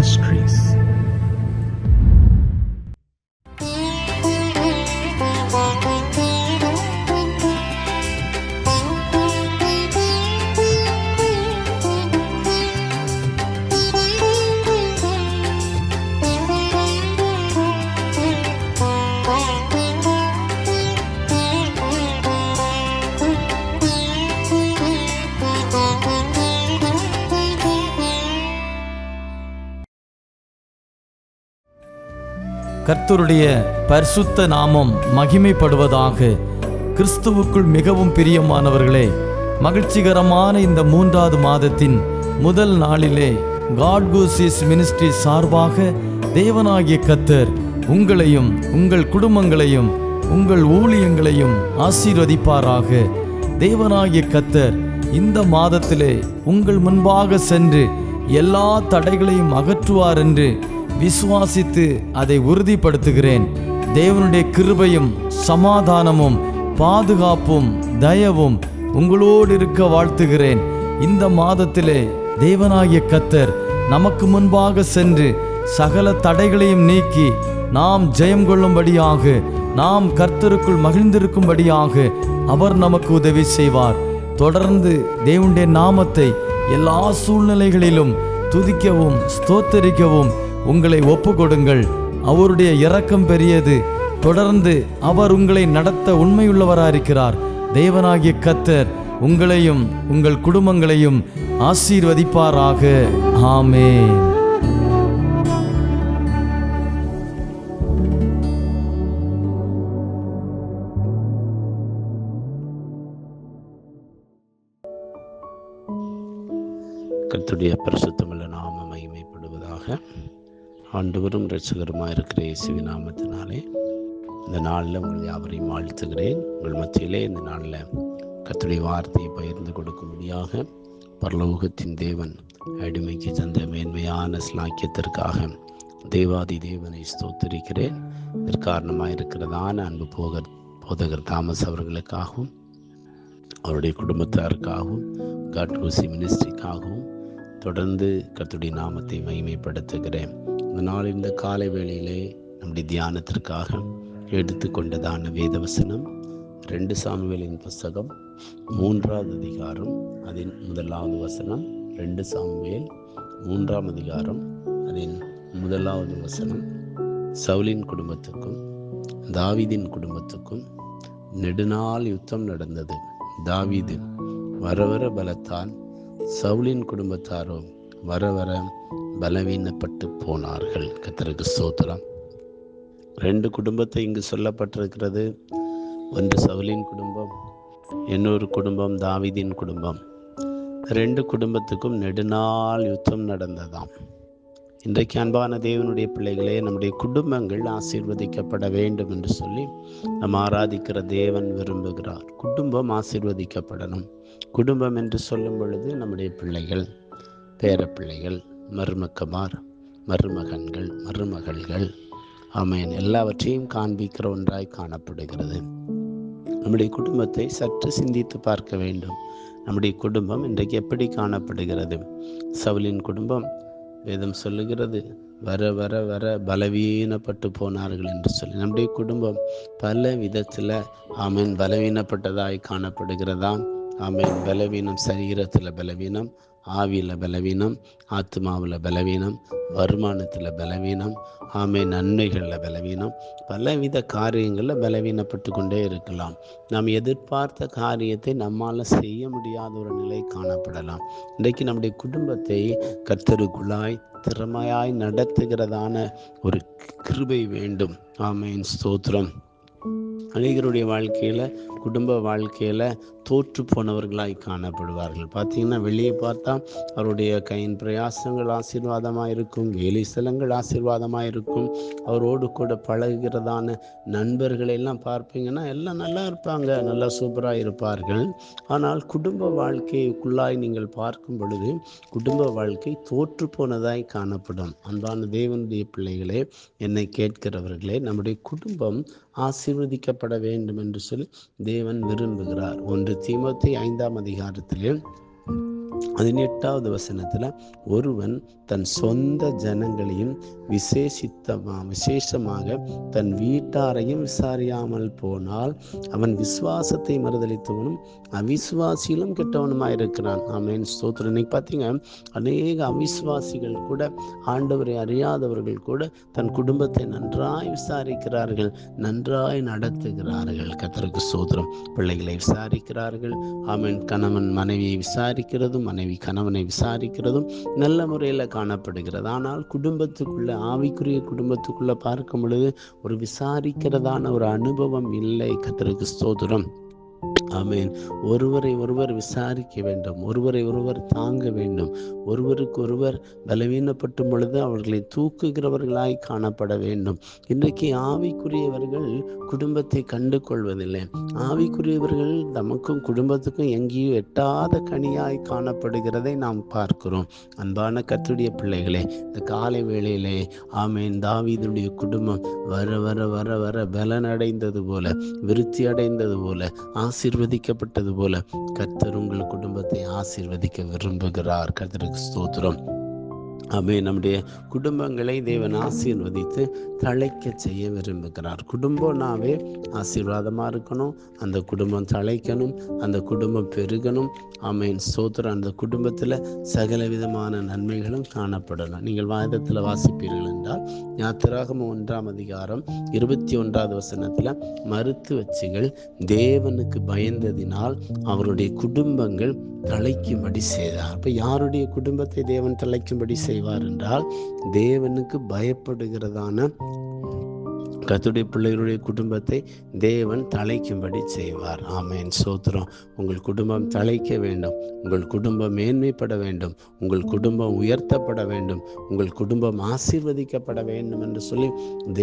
Ministries. கர்த்தருடைய பரிசுத்த நாமம் மகிமைப்படுவதாக. கிறிஸ்துவுக்குள் மிகவும் பிரியமானவர்களே, மகிழ்ச்சிகரமான இந்த 3வது மாதத்தின் முதல் நாளிலே காட் கூசிஸ் மினிஸ்ட்ரி சார்பாக தேவனாகிய கர்த்தர் உங்களையும் உங்கள் குடும்பங்களையும் உங்கள் ஊழியங்களையும் ஆசீர்வதிப்பாராக. தேவனாகிய கர்த்தர் இந்த மாதத்திலே உங்கள் முன்பாக சென்று எல்லா தடைகளையும் அகற்றுவார் என்று விசுவாசித்து அதை உறுதிப்படுத்துகிறேன். தேவனுடைய கிருபையும் சமாதானமும் பாதுகாப்பும் தயவும் உங்களோடு இருக்க வாழ்த்துகிறேன். இந்த மாதத்திலே தேவனாகிய கர்த்தர் நமக்கு முன்பாக சென்று சகல தடைகளையும் நீக்கி நாம் ஜெயம் கொள்ளும்படியாக, நாம் கர்த்தருக்குள் மகிழ்ந்திருக்கும்படியாக அவர் நமக்கு உதவி செய்வார். தொடர்ந்து தேவனுடைய நாமத்தை எல்லா சூழ்நிலைகளிலும் துதிக்கவும் ஸ்தோத்தரிக்கவும் உங்களை ஒப்பு கொடுங்கள். அவருடைய இரக்கம் பெரியது. தொடர்ந்து அவர் உங்களை நடத்த உண்மையுள்ளவராயிருக்கிறார். தேவனாகிய கர்த்தர் உங்களையும் உங்கள் குடும்பங்களையும் ஆசீர்வதிப்பாராக. ஆமென். கர்த்தருடைய பரிசுத்தமுள்ள நாமம் மகிமைப்படுவதாக. ஆண்டவரும் இரட்சகருமாக இருக்கிற இயேசுவின் நாமத்தினாலே இந்த நாளில் உங்கள் யாவரையும் வாழ்த்துகிறேன். உங்கள் மத்தியிலே இந்த நாளில் கர்த்தருடைய வார்த்தையை பகிர்ந்து கொடுக்கும்படியாக பரலோகத்தின் தேவன் அடிமைக்கு தந்த மேன்மையான ஸ்லாக்கியத்திற்காக தேவாதி தேவனை ஸ்தோத்திரிக்கிறேன். இதற்காரணமாக இருக்கிறதான அன்பு போதகர் தாமஸ் அவர்களுக்காகவும் அவருடைய குடும்பத்தாருக்காகவும் காட் கூசி மினிஸ்ட்ரிக்காகவும் தொடர்ந்து கர்த்தருடைய நாமத்தை மகிமைப்படுத்துகிறேன். இந்த நாள் இந்த காலை வேளையிலே நம்முடைய தியானத்திற்காக எடுத்துக்கொண்டதான வேதவசனம் 2 சாமுவேலின் புஸ்தகம் 3வது அதிகாரம் அதன் 1வது வசனம். 2 சாமுவேல் 3ஆம் அதிகாரம் அதன் 1வது வசனம். சவுலின் குடும்பத்துக்கும் தாவீதின் குடும்பத்துக்கும் நெடுநாள் யுத்தம் நடந்தது. தாவீது வரவர பலத்தான், சவுலின் குடும்பத்தாரோ வரவர பலவீனப்பட்டு போனார்கள். கர்த்தருக்கு ஸ்தோத்திரம். 2 குடும்பத்தை இங்கு சொல்லப்பட்டிருக்கிறது. ஒன்று சவுலின் குடும்பம், இன்னொரு குடும்பம் தாவீதின் குடும்பம். 2 குடும்பத்துக்கும் நெடுநாள் யுத்தம் நடந்ததாம். இன்றைக்கு அன்பான தேவனுடைய பிள்ளைகளே, நம்முடைய குடும்பங்கள் ஆசீர்வதிக்கப்பட வேண்டும் என்று சொல்லி நாம் ஆராதிக்கிற தேவன் விரும்புகிறார். குடும்பம் ஆசீர்வதிக்கப்படணும். குடும்பம் என்று சொல்லும் பொழுது நம்முடைய பிள்ளைகள், பேரப்பிள்ளைகள், மருமக்கமார், மருமகன்கள், மருமகள்கள், ஆமென், எல்லாவற்றையும் காண்பிக்கிற ஒன்றாய் காணப்படுகிறது. நம்முடைய குடும்பத்தை சற்று சிந்தித்து பார்க்க வேண்டும். நம்முடைய குடும்பம் இன்றைக்கு எப்படி காணப்படுகிறது? சவுலின் குடும்பம் வேதம் சொல்லுகிறது வர வர வர பலவீனப்பட்டு போனார்கள் என்று சொல்லி. நம்முடைய குடும்பம் பல விதத்தில் ஆமென் பலவீனப்பட்டதாய் காணப்படுகிறதா? ஆமென். பலவீனம், சரீரத்தில் பலவீனம், ஆவியில் பலவீனம், ஆத்மாவில் பலவீனம், வருமானத்தில் பலவீனம், ஆமென், நன்மைகளில் பலவீனம், பலவித காரியங்களில் பலவீனப்பட்டு கொண்டே இருக்கலாம். நாம் எதிர்பார்த்த காரியத்தை நம்மால் செய்ய முடியாத ஒரு நிலை காணப்படலாம். இன்றைக்கு நம்முடைய குடும்பத்தை கர்த்தருக்குள்ளாய் திறமையாய் நடத்துகிறதான ஒரு கிருபை வேண்டும். ஆமென், ஸ்தோத்திரம். அநேகருடைய வாழ்க்கையில், குடும்ப வாழ்க்கையில் தோற்று போனவர்களாய் காணப்படுவார்கள். பார்த்தீங்கன்னா, வெளியே பார்த்தா அவருடைய கையின் பிரயாசங்கள் ஆசீர்வாதமாக இருக்கும், வேலை ஸ்தலங்கள் ஆசீர்வாதமாக இருக்கும், அவரோடு கூட பழகுகிறதான நண்பர்கள் எல்லாம் பார்ப்பீங்கன்னா எல்லாம் நல்லா இருப்பாங்க, நல்லா சூப்பராக இருப்பார்கள். ஆனால் குடும்ப வாழ்க்கைக்குள்ளாய் நீங்கள் பார்க்கும் பொழுது குடும்ப வாழ்க்கை தோற்று போனதாய் காணப்படும். அன்பான தேவனுடைய பிள்ளைகளே, என்னை கேட்கிறவர்களே, நம்முடைய குடும்பம் ஆசீர்வதிக்கப்பட வேண்டும் என்று சொல்லி தேவன் விரும்புகிறார். 1 தீமோத்தேயு 5ஆம் அதிகாரத்திலே 18வது வசனத்தில், ஒருவன் தன் சொந்த ஜனங்களையும் விசேஷமாக தன் வீட்டாரையும் விசாரியாமல் போனால் அவன் விசுவாசத்தை மறுதலித்தவனும் அவிசுவாசியிலும் கெட்டவனுமாயிருக்கிறான். ஆமென், ஸ்தோத்திரம். இன்னைக்கு பார்த்தீங்க, அநேக அவிசுவாசிகள் கூட, ஆண்டவரை அறியாதவர்கள் கூட தன் குடும்பத்தை நன்றாய் விசாரிக்கிறார்கள், நன்றாய் நடத்துகிறார்கள். கர்த்தருக்கு ஸ்தோத்திரம். பிள்ளைகளை விசாரிக்கிறார்கள். ஆமென். கணவன் மனைவியை விசாரிக்கிறதும், மனைவி கணவனை விசாரிக்கிறதும் நல்ல முறையில் காணப்படுகிறது. ஆனால் குடும்பத்துக்குள்ள, ஆவிக்குரிய குடும்பத்துக்குள்ள பார்க்கும் பொழுது ஒரு விசாரிக்கிறதான ஒரு அனுபவம் இல்லை. கர்த்தருக்கு ஸ்தோத்திரம். ஆமென். ஒருவரை ஒருவர் விசாரிக்க வேண்டும், ஒருவரை ஒருவர் தாங்க வேண்டும், ஒருவருக்கு ஒருவர் பலவீனப்படும் பொழுது அவர்களை தூக்குகிறவர்களாய் காணப்பட வேண்டும். இன்றைக்கு ஆவிக்குரியவர்கள் குடும்பத்தை கண்டு கொள்வதில்லை. ஆவிக்குரியவர்கள் நமக்கும் குடும்பத்துக்கும் எங்கேயும் எட்டாத கனியாய் காணப்படுகிறதை நாம் பார்க்கிறோம். அன்பான கர்த்தருடைய பிள்ளைகளே, இந்த காலை வேளையிலே ஆமென், தாவீதுடைய குடும்பம் வர வர வர வர பலனடைந்தது போல, விருத்தி அடைந்தது போல, ஆசீர்வதிக்கப்பட்டது போல கர்த்தர் உங்கள் குடும்பத்தை ஆசீர்வதிக்க விரும்புகிறார். கர்த்தருக்கு ஸ்தோத்திரம். ஆமென். நம்முடைய குடும்பங்களை தேவன் ஆசீர்வதித்து தழைக்க செய்ய விரும்புகிறார். குடும்பம்னாவே ஆசீர்வாதமாக இருக்கணும், அந்த குடும்பம் தழைக்கணும், அந்த குடும்பம் பெருகணும். ஆமென், ஸ்தோத்திரம். அந்த குடும்பத்தில் சகல விதமான நன்மைகளும் காணப்படணும். நீங்கள் வேதத்தில் வாசிப்பீர்கள் என்றால், யாத்திராகமம் 1ஆம் அதிகாரம் 21வது வசனத்தில், மருத்துவச்சிகள் தேவனுக்கு பயந்ததினால் அவருடைய குடும்பங்கள் தழைக்கும்படி செய்தார். அப்போ யாருடைய குடும்பத்தை தேவன் தழைக்கும்படி செய்வார் என்றால், தேவனுக்கு பயப்படுகிறதான கர்த்தருடைய பிள்ளைகளுடைய குடும்பத்தை தேவன் தழைக்கும்படி செய்வார். ஆமென், ஸ்தோத்திரம். உங்கள் குடும்பம் தழைக்க வேண்டும், உங்கள் குடும்பம் மேன்மைப்பட வேண்டும், உங்கள் குடும்பம் உயர்த்தப்பட வேண்டும், உங்கள் குடும்பம் ஆசீர்வதிக்கப்பட வேண்டும் என்று சொல்லி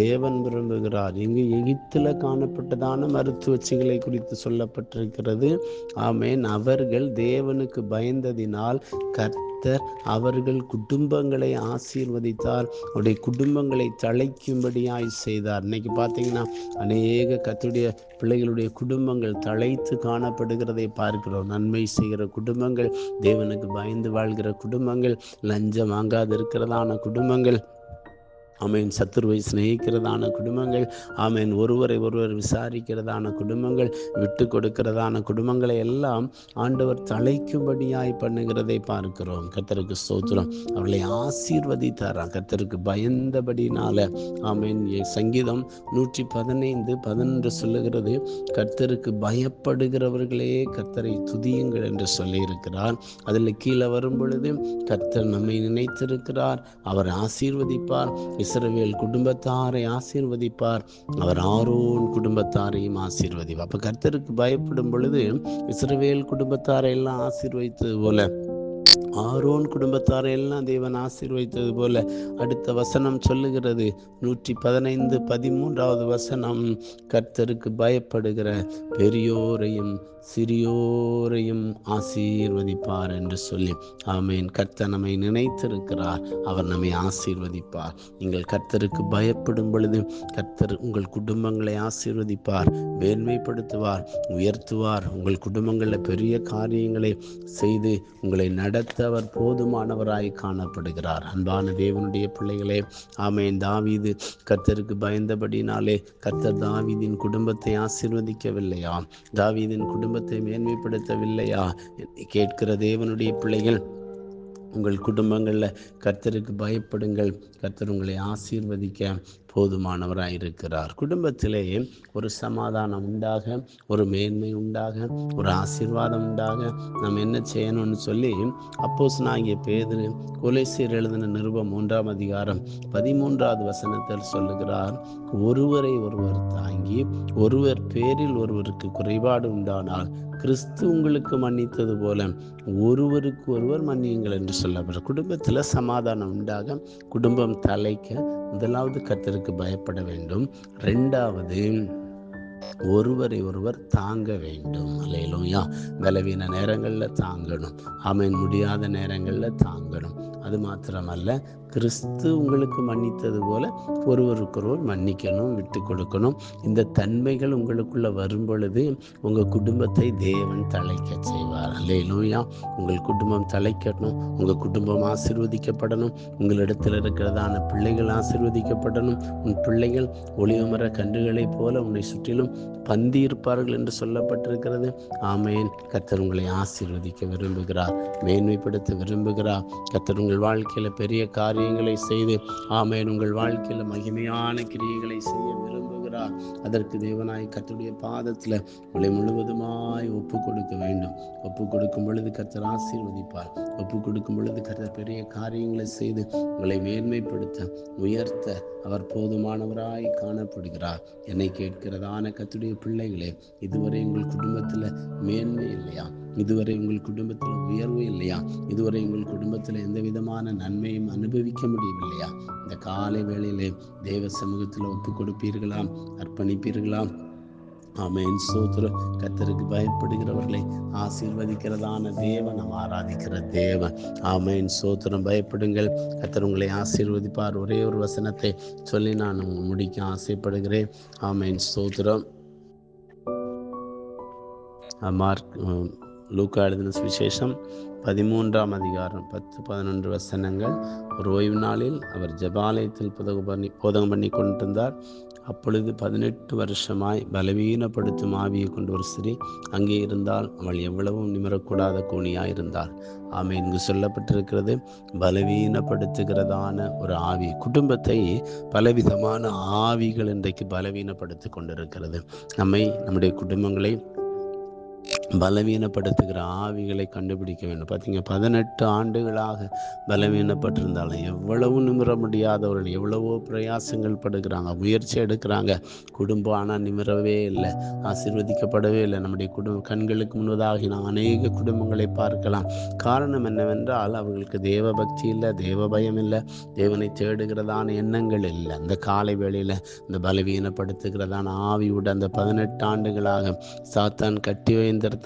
தேவன் விரும்புகிறார். இங்கு எகிப்தில் காணப்பட்டதான மருத்துவச்சிகளை குறித்து சொல்லப்பட்டிருக்கிறது. ஆமென். அவர்கள் தேவனுக்கு பயந்ததினால் கர்த்தர் அவர்கள் குடும்பங்களை ஆசீர்வதித்தார், அவருடைய குடும்பங்களை தழைக்கும்படியாய் செய்தார். இன்னைக்கு பார்த்தீங்கன்னா, அநேக கர்த்தருடைய பிள்ளைகளுடைய குடும்பங்கள் தழைத்து காணப்படுகிறதை பார்க்கிறோம். நன்மை செய்கிற குடும்பங்கள், தேவனுக்கு பயந்து வாழ்கிற குடும்பங்கள், லஞ்சம் வாங்காது இருக்கிறதான குடும்பங்கள், ஆமென், சத்துருவை சிநேகிக்கிறதான குடும்பங்கள், ஆமென், ஒருவரை ஒருவர் விசாரிக்கிறதான குடும்பங்கள், விட்டு கொடுக்கிறதான குடும்பங்களை எல்லாம் ஆண்டவர் தழைக்கும்படியாய் பண்ணுகிறதை பார்க்கிறோம். கர்த்தருக்கு ஸ்தோத்திரம். அவர்களை ஆசீர்வதித்தாராம் கர்த்தருக்கு பயந்தபடினால. ஆமென். சங்கீதம் 115:11 சொல்லுகிறது, கர்த்தருக்கு பயப்படுகிறவர்களே கர்த்தரை துதியுங்கள் என்று சொல்லியிருக்கிறார். அதில் கீழே வரும் பொழுது, கர்த்தர் நம்மை நினைத்திருக்கிறார், அவர் ஆசீர்வதிப்பார், இஸ்ரவேல் குடும்பத்தாரை ஆசீர்வதிப்பார், அவர் ஆரோன் குடும்பத்தாரையும் ஆசீர்வதிப்பார். அப்ப கர்த்தருக்கு பயப்படும் பொழுது இஸ்ரவேல் குடும்பத்தாரை எல்லாம் ஆசீர்வதித்தது போல, ஆரோன் குடும்பத்தாரை எல்லாம் தேவன் ஆசீர்வதித்தது போல, அடுத்த வசனம் சொல்லுகிறது, 115:13வது வசனம், கர்த்தருக்கு பயப்படுகிற பெரியோரையும் சிறியோரையும் ஆசீர்வதிப்பார் என்று சொல்லி. ஆமென். கர்த்தர் நம்மை நினைத்திருக்கிறார், அவர் நம்மை ஆசீர்வதிப்பார். நீங்கள் கர்த்தருக்கு பயப்படும் பொழுது கர்த்தர் உங்கள் குடும்பங்களை ஆசீர்வதிப்பார், மேன்மைப்படுத்துவார், உயர்த்துவார். உங்கள் குடும்பங்களில் பெரிய காரியங்களை செய்து உங்களை நடத்த அவர் போதுமானவராய் காணப்படுகிறார். அன்பான தேவனுடைய பிள்ளைகளே, ஆமென், தாவீது கர்த்தருக்கு பயந்தபடினாலே கர்த்தர் தாவீதின் குடும்பத்தை ஆசீர்வதிக்கவில்லையா? தாவீதின் குடும்பத்தை மேன்மைப்படுத்தவில்லையா? கேட்கிற தேவனுடைய பிள்ளைகள், உங்கள் குடும்பங்களில் கர்த்தருக்கு பயப்படுங்கள், கர்த்தர் உங்களை ஆசீர்வதிக்க போதுமானவராக இருக்கிறார். குடும்பத்திலே ஒரு சமாதானம் உண்டாக, ஒரு மேன்மை உண்டாக, ஒரு ஆசீர்வாதம் உண்டாக நாம் என்ன செய்யணும்னு சொல்லி அப்போஸ்தலனாகிய பேதுரு கொலோசியர் எழுதின நிருபம் 1ஆம் அதிகாரம் 13வது வசனத்தில் சொல்லுகிறார், ஒருவரை ஒருவர் தாங்கி ஒருவர் பேரில் ஒருவருக்கு குறைபாடு உண்டானால் கிறிஸ்து உங்களுக்கு மன்னித்தது போல ஒருவருக்கு ஒருவர் மன்னியுங்கள் என்று சொல்லப்படுற. குடும்பத்தில் சமாதானம் உண்டாக, குடும்பம் தலைக்க முதலாவது கர்த்தருக்கு பயப்பட வேண்டும். 2வது ஒருவரை ஒருவர் தாங்க வேண்டும். அல்லேலூயா. பலவீன நேரங்களில் தாங்கணும். ஆமென். முடியாத நேரங்களில் தாங்கணும். அது மாத்திரமல்ல, கிறிஸ்து உங்களுக்கு மன்னித்தது போல ஒருவருக்கொருவர் மன்னிக்கணும், விட்டு கொடுக்கணும். இந்த தன்மைகள் உங்களுக்குள்ள வரும் பொழுது உங்கள் குடும்பத்தை தேவன் தழைக்க செய்வார். அல்லேலூயா. உங்கள் குடும்பம் தழைக்கணும், உங்கள் குடும்பம் ஆசீர்வதிக்கப்படணும், உங்களிடத்தில் இருக்கிறதான பிள்ளைகள் ஆசீர்வதிக்கப்படணும். உன் பிள்ளைகள் ஒளிவமர கன்றுகளைப் போல உன்னை சுற்றிலும் பந்தி இருப்பார்கள் என்று சொல்லப்பட்டிருக்கிறது. ஆமேன். கர்த்தர் உங்களை ஆசீர்வதிக்க விரும்புகிறார், மேன்மைப்படுத்த விரும்புகிறார். கர்த்தர் உங்கள் வாழ்க்கையில் பெரிய காரியங்களை செய்து ஆமேன் உங்கள் வாழ்க்கையில் மகிமையான கிரியைகளை செய்ய விரும்புகிறார். அதற்கு தேவனாய் கர்த்தருடைய பாதத்தில் உங்களை முழுவதுமாய் ஒப்பு கொடுக்க வேண்டும். ஒப்பு கொடுக்கும் பொழுது கர்த்தர் ஆசீர்வதிப்பார். ஒப்பு கொடுக்கும் பொழுது கர்த்தர் பெரிய காரியங்களை செய்து உங்களை மேன்மைப்படுத்த உயர்த்த அவர் போதுமானவராய் காணப்படுகிறார். என்னை கேட்கிறதான கர்த்தருடைய பிள்ளைகளே, இதுவரை உங்கள் குடும்பத்தில் மேன்மை இல்லையா? இதுவரை உங்கள் குடும்பத்தில் உயர்வு இல்லையா? இதுவரை உங்கள் குடும்பத்தில் எந்த விதமான நன்மையும் அனுபவிக்க முடியவில்லையா? இந்த காலை வேளையிலே தேவ சமூகத்தில் ஒப்பு கொடுப்பீர்களா? அர்ப்பணிப்பீர்களா? ஆமென். ஸ்தோத்திரம். கர்த்தருக்கு பயப்படுகிறவர்களை ஆசீர்வதிக்கிறதான தேவன், நாம் ஆராதிக்கிற தேவன். ஆமென். ஸ்தோத்திரம். பயப்படுங்கள், கர்த்தர் உங்களை ஆசீர்வதிப்பார். ஒரே ஒரு வசனத்தை சொல்லி நான் முடிக்க ஆசைப்படுகிறேன். ஆமென். ஸ்தோத்திரம். லூக்கா எழுதின சுவிசேஷம் 13ஆம் அதிகாரம் 10-11 வசனங்கள். ஒரு ஓய்வு நாளில் அவர் ஜெபாலயத்தில் போதகம் பண்ணி கொண்டிருந்தார். அப்பொழுது 18 வருஷமாய் பலவீனப்படுத்தும் ஆவியை கொண்டு ஒரு ஸ்திரீ அங்கே இருந்தால். அவள் எவ்வளவும் நிமிரக்கூடாத கூனியாய் இருந்தாள். ஆமென். இங்கு சொல்லப்பட்டிருக்கிறது பலவீனப்படுத்துகிறதான ஒரு ஆவி. குடும்பத்தை பலவிதமான ஆவிகள் இன்றைக்கு பலவீனப்படுத்தி கொண்டிருக்கிறது. நம்முடைய குடும்பங்களை பலவீனப்படுத்துகிற ஆவிகளை கண்டுபிடிக்க வேண்டும். பார்த்தீங்க, 18 ஆண்டுகளாக பலவீனப்பட்டிருந்தாலும் எவ்வளவு நிமிர முடியாதவர்கள் எவ்வளவோ பிரயாசங்கள் படுகிறாங்க, முயற்சி எடுக்கிறாங்க. குடும்பம் ஆனால் நிமிரவே இல்லை, ஆசீர்வதிக்கப்படவே இல்லை. நம்முடைய கண்களுக்கு முன்பதாக நாம் அநேக குடும்பங்களை பார்க்கலாம். காரணம் என்னவென்றால் அவர்களுக்கு தேவ பக்தி இல்லை, தேவ பயம் இல்லை, தேவனை தேடுகிறதான எண்ணங்கள் இல்லை. அந்த காலை வேளையில் இந்த பலவீனப்படுத்துகிறதான ஆவியோடு அந்த 18 ஆண்டுகளாக சாத்தான் கட்டி வைத்திருந்தான்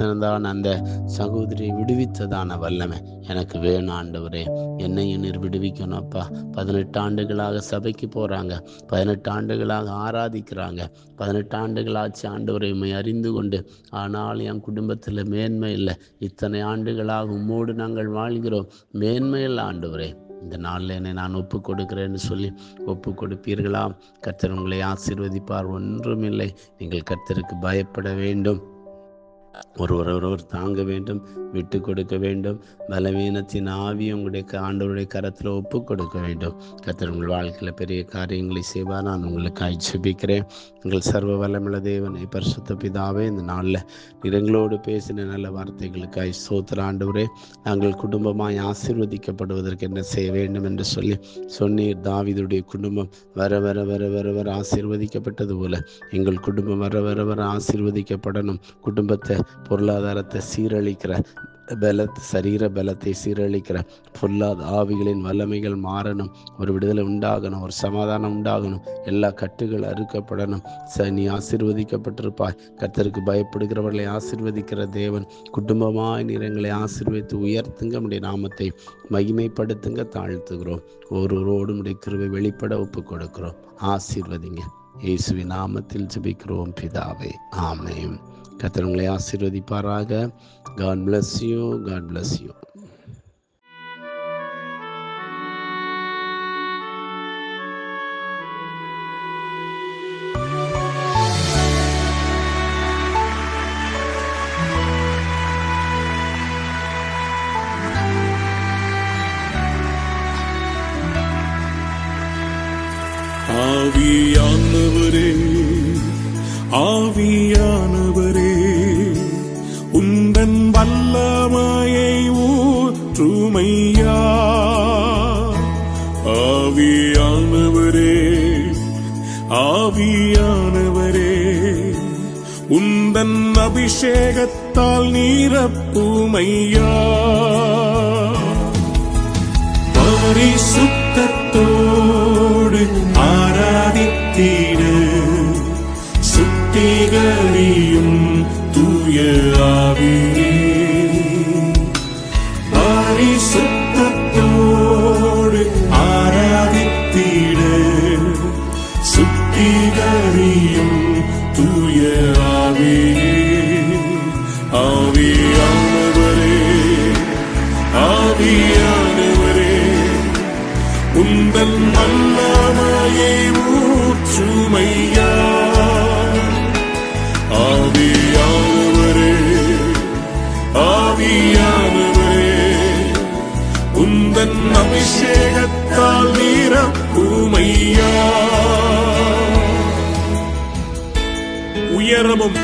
அந்த சகோதரியை விடுவித்ததான வல்லமை எனக்கு வேணும் ஆண்டவரே, என்னையும் நீர் விடுவிக்கணும் அப்பா. 18 ஆண்டுகளாக சபைக்கு போறாங்க, 18 ஆண்டுகளாக ஆராதிக்கிறாங்க, 18 ஆண்டுகளாச்சு ஆண்டவரை அறிந்து கொண்டு, ஆனால் என் குடும்பத்தில் மேன்மை இல்லை. இத்தனை ஆண்டுகளாக உம்மோடு நாங்கள் வாழ்கிறோம், மேன்மை இல்லை ஆண்டவரே. இந்த நாளில் என்னை நான் ஒப்பு கொடுக்கிறேன்னு சொல்லி ஒப்பு கொடுப்பீர்களா? கர்த்தர் உங்களை ஆசீர்வதிப்பார். ஒன்றுமில்லை, நீங்கள் கர்த்தருக்கு பயப்பட வேண்டும், ஒருவர் தாங்க வேண்டும், விட்டு கொடுக்க வேண்டும். பலவீனத்தின் ஆவி உங்களுடைய ஆண்டவருடைய கரத்தில் ஒப்பு கொடுக்க வேண்டும். கர்த்தர் உங்கள் வாழ்க்கையில் பெரிய காரியங்களை செய்வார். நான் உங்களுக்கு ஜெபிக்கிறேன். உங்கள் சர்வ வல்லமுள்ள தேவனை பரிசுத்த பிதாவே, இந்த நாளில் எங்களோடு பேசின நல்ல வார்த்தைகளுக்காய் ஸ்தோத்திரம் ஆண்டவரே. நாங்கள் குடும்பமாய் ஆசீர்வதிக்கப்படுவதற்கு என்ன செய்ய வேண்டும் என்று சொல்லி சொன்னீர். தாவீதுடைய குடும்பம் வர வர வர வர வர ஆசீர்வதிக்கப்பட்டது போல எங்கள் குடும்பம் வர வர வர ஆசீர்வதிக்கப்படணும். குடும்பத்தை, பொருளாதாரத்தை சீரழிக்கிற சரீர பலத்தை சீரழிக்கிற பொல்லாத ஆவிகளின் வல்லமைகள் மாறணும். ஒரு விடுதலை உண்டாகணும், ஒரு சமாதானம் உண்டாகணும், எல்லா கட்டுகள் அறுக்கப்படணும். நீ ஆசீர்வதிக்கப்பட்டிருப்பாய். கர்த்தருக்கு பயப்படுகிறவர்களை ஆசீர்வதிக்கிற தேவன். குடும்பமாய் நீர் எங்களை ஆசீர்வதித்து உயர்த்துங்க, உம்முடைய நாமத்தை மகிமைப்படுத்துங்க, தாழ்த்துகிறோம். ஒருவரோடு உம்முடைய கிருபை வெளிப்பட ஒப்பு கொடுக்கிறோம். ஆசீர்வதிங்க. இயேசுவின் நாமத்தில் ஜெபிக்கிறோம் பிதாவே, ஆமென். கர்த்தர் உங்களை ஆசீர்வதிப்பாராக. God bless you. God bless you. ஆவியானவரே, ஆவியானவரே, உந்தன் வல்லமையை ஊற்றுமையா. ஆவியானவரே, ஆவியானவரே, உந்தன் அபிஷேகத்தால் நீரப்புமையா. பரிசுத்தத்தோடு ஆராதித்திட சுத்திகரியும் தூய ஆவியே. பரிசுத்தத்தோடு ஆராதித்திட சுத்திகரியும் தூய ஆவியே, ஆவியானவரே, ஆவியானவரே, உந்தன் வல்லமையை ஊற்றுமையா. ஆவியானவரே, ஆவியானவரே, உந்தன் அபிஷேகத்தால் நிரப்புமையா. உயரமும்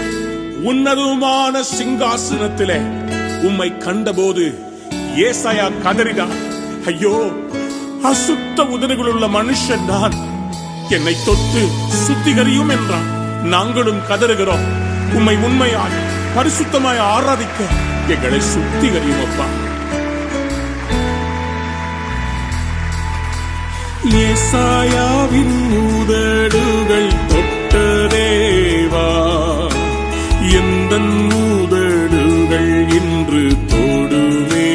உன்னதமான சிங்காசனத்திலே உம்மை கண்டபோது ஏசாயா கதறினான், ஐயோ, அசுத்த உதடுகளுள்ள மனுஷன் நான், என்னை தொட்டு சுத்திகரியும் என்றான். நாங்களும் கதறுகிறோம், உம்மை உண்மையாய் பரிசுத்தமாய் ஆராதிக்க எங்களை சுத்திகரியும் அப்பா. ஏசாயாவின் உதடுகள் தொட்ட தேவா, எந்தன் உதடுகள் இன்று தொடுமே.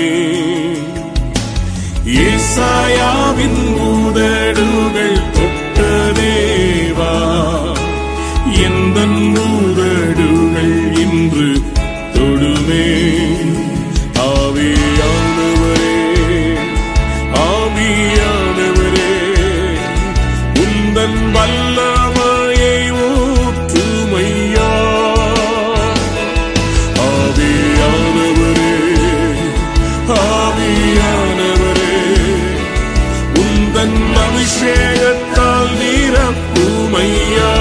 ஏசாயாவின் உதடுகள் தொட்ட தேவா, எந்தன் உதடுகள் இன்று தொடுமே. ஆவியானவரே, ஆவியானவரே, உந்தன் வல்லமையை ஊற்றுமையா. ஆவியானவரே, ஆவியானவரே, உந்தன் அபிஷேகத்தால் நிரப்புமையா.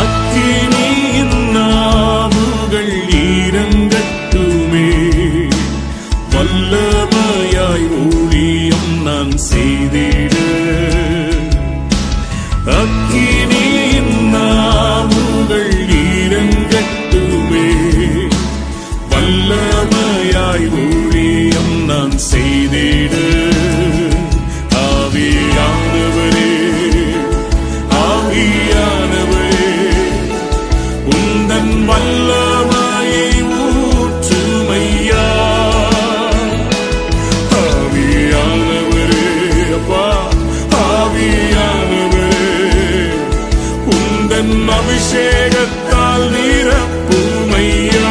அக்கினியின் நாவுகள் இறங்கட்டுமே, வல்லமையாய் ஊழியம் நான் செய்திட. அக்கினியின் நாவுகள் இறங்கட்டுமே, வல்லமையாய் ஊழியம் நான் செய்திட. ஆவியானவரே, ஆவியானவரே, உந்தன் வல்லமையை ஊற்றுமையா. ஆவியானவரே, அப்பா, ஆவியானவரே, உந்தன் அபிஷேகத்தால் நிரப்புமையா.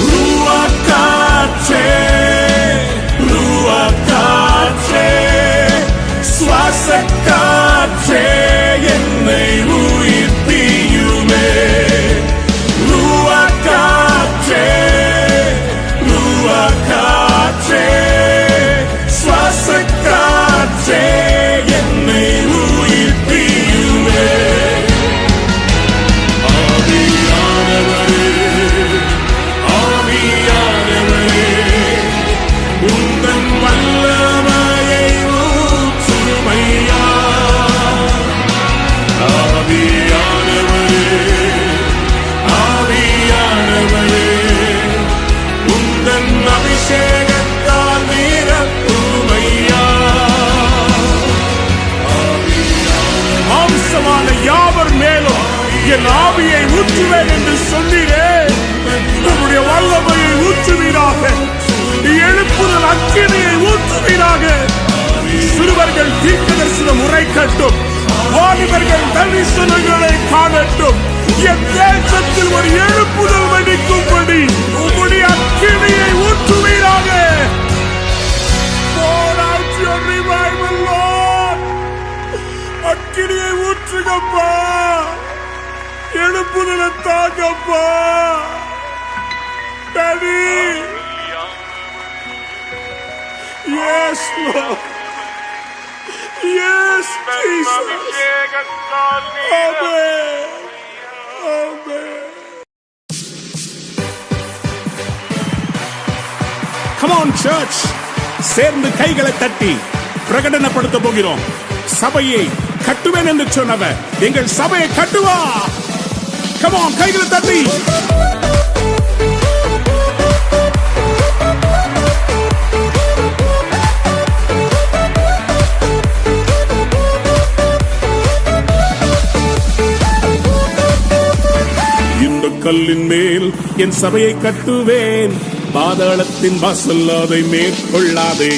ரூவாக் காற்றே, ரூவாக் காற்றே, சுவாசக் காற்றே, என்னை உயிர்ப்பியுமே. ரூவாக் காற்றே, ரூவாக் காற்றே, சுவாசக் காற்றே, என்னை உயிர்ப்பியுமே. ஆவியானவரே, ஆவியானவரே, உந்தன் வல்லமையை ஊற்றுமையா. ஆவியானவரே, ஆவியானவரே, உந்தன் அபிஷேகத்தால் நிரப்புமையா. மாம்சமான யாவர் மேலும் என் ஆவியை ஊற்றுவேன் என்று சொன்னீரே, உம்முடைய வல்லமையை ஊற்றுவீராக, எழுப்புதல் அக்கினியை ஊற்றுவீராக. சிறுவர்கள் தீர்க்கதரிசனம் உரைக்கட்டும், வாலிபர்கள் தரிசனங்களை காணட்டும். என் தேசத்தில் ஒரு எழுப்புதல் வெடிக்கும்படி உம்முடைய அக்கினியை ஊற்றுவீராக. Pour out your revival, Lord. அக்கினியை ஊற்றுங்கப்பா, எழுப்புதலை தாங்கப்பா. Daddy. Yes, Lord. Yes, Jesus. Amen. Amen. Come on, church. சேர்ந்து கைகளை தட்டி பிரகடனப்படுத்த போகிறோம். சபையை கட்டுவேன் என்று சொன்னவர் எங்கள் சபையை கட்டுவா. Come on, கைகளை தட்டி. இந்த கல்லின் மேல் என் சபையை கட்டுவேன், பாதாளத்தின் வாசல் அதை மேற்கொள்ளாதே.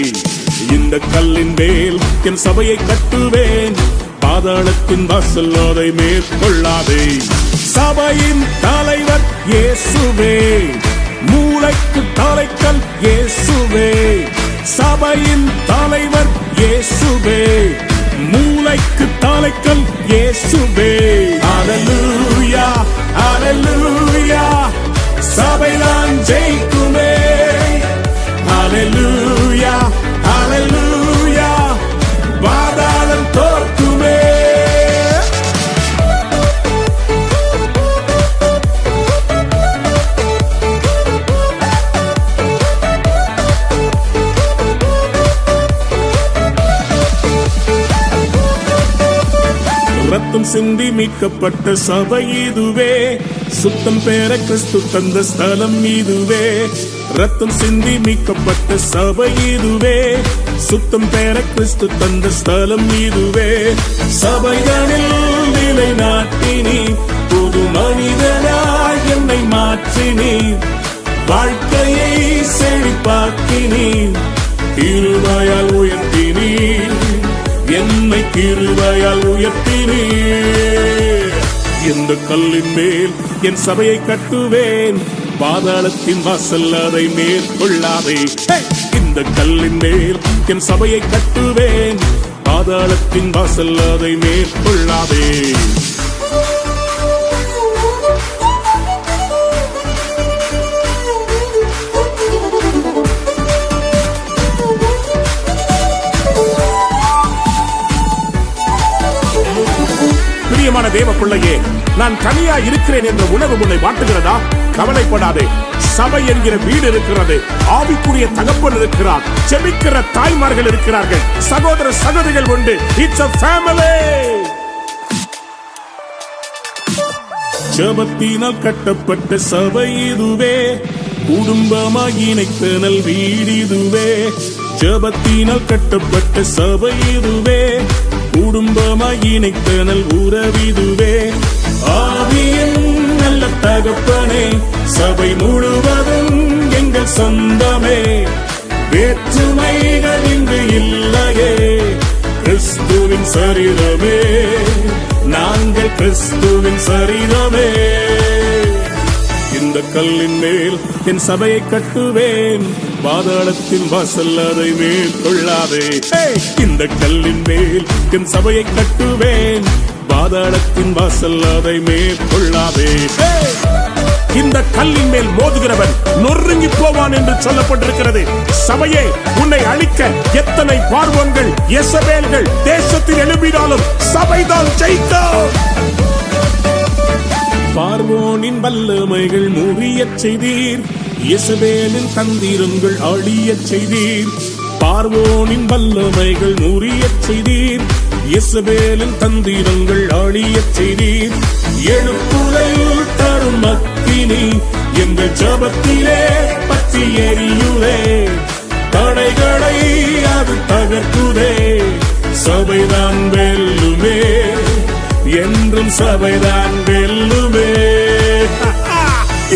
இந்த கல்லின் மேல் என் சபையை கட்டுவேன், பாதாளத்தின் வாசல் அதை மேற்கொள்ளாதே. சபையின் தலைவர் இயேசுவே, மூளைக்கு தலைக்கல் இயேசுவே. சபையின் தலைவர் இயேசுவே, மூளைக்கு தலைக்கல் இயேசுவே. ஹல்லேலூயா ஹல்லேலூயா, சபைதான் ஜெயிக்குமே. ஹல்லேலூயா ஹல்லேலூயா, பாதாளம் தோற்குமே. ரத்தம் சிந்தி மீட்கப்பட்ட சபை இதுவே, சுத்தம் பெற கிறிஸ்து தந்த ஸ்தலம் இதுவே. ரத்தம் சிந்தி மீட்கப்பட்ட சபை இதுவே, சுத்தம் பெற கிறிஸ்து தந்த ஸ்தலம் இதுவே. சபைகளில் நிலை நாட்டினி, புது மனிதனாய் என்னை மாற்றினி, வாழ்க்கையை செழிப்பாக்கினி, கிருபையால் உயர்த்தினி, என்னை கிருபையால் உயர்த்தினி. இந்த கல்லின் மேல் என் சபையை கட்டுவேன், பாதாளத்தின் வாசல் அதை மேற்கொள்ளாதே. இந்த கல்லின் மேல் என் சபையை கட்டுவேன், பாதாளத்தின் வாசல் அதை மேற்கொள்ளாதே. பிரியமான தேவ பிள்ளையே, நான் தனியா இருக்கிறேன் என்ற உணர்வு உன்னை வாட்டுகிறதா? கவலைப்படாதே, சபை என்கிற வீடு இருக்கிறது, ஆவிக்குரிய தகப்பன் இருக்கிறார், ஜெபிக்கிற தாய்மார்கள் இருக்கிறார்கள், சகோதர சகோதரிகள் உண்டு. It's a family. ஜெபத்தினால் கட்டப்பட்ட சபை இதுவே, குடும்பமாய் இணைத்தனல் வீடு இதுவே. ஜெபத்தினால் கட்டப்பட்ட சபை இதுவே, குடும்பமாய் இணைத்தனல் உறவிதுவே. ஆவியின் நல்ல தகப்பனே, சபை முழுவதும் எங்கள் சொந்தமே. வேற்றுமைகள் இங்கு இல்லையே, கிறிஸ்துவின் சரீரமே, நாங்கள் கிறிஸ்துவின் சரீரமே. இந்த கல்லின் மேல் என் சபையை கட்டுவேன், பாதாளத்தின் வாசல் அதை மேற்கொள்ளாதே. இந்த கல்லின் மேல் என் சபையை கட்டுவேன், பாதாளத்தின் வாசல் அதை மேற்கொள்ளாதே. இந்த கல்லின் மேல் மோதுகிறவன் நொறுங்கி போவான் என்று சொல்லப்பட்டிருக்கிறது. சபையே, உன்னை அழிக்க எத்தனை பார்வோன்கள் எசபேல்கள் தேசத்தில் எழுப்பினாலும் சபைதான் ஜெயிக்கும். பார்வோனின் வல்லமைகள் முறியச் செய்தீர், எசபேலின் தந்திரங்கள் அழியச் செய்தீர். பார்வோனின் வல்லமைகள் முறியச் செய்தீர், எசபேலின் தந்திரங்கள் அழியச் செய்தீர். எழுப்புதல் தரும் அக்கினி எங்கள் ஜெபத்திலே பற்றி எரியுதே, தடைகளை அது தகர்க்குதே. சபைதான் வெல்லுமே, என்றும் சபைதான் வெல்லுமே.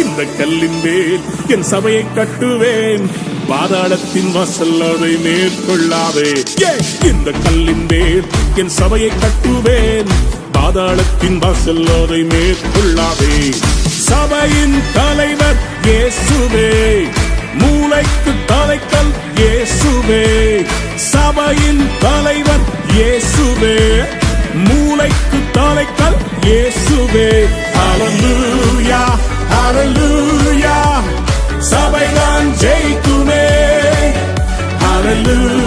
இந்த கல்லின் மேல் என் சபையை கட்டுவேன், பாதாளத்தின் வாசல் அதை மேற்கொள்ளாதே. இந்த கல்லின் மேல் என் சபையை கட்டுவேன், பாதாளத்தின் வாசல் அதை மேற்கொள்ளாதே. சபையின் தலைவர் இயேசுவே, மூளைக்கு தலைக்கல் இயேசுவே. சபையின் தலைவர் இயேசுவே, மூளைக்கு தலைக்கல் இயேசுவே. ஹல்லேலூயா ஹல்லேலூயா, சபைதான் ஜெயிக்குமே. ஹல்லேலூயா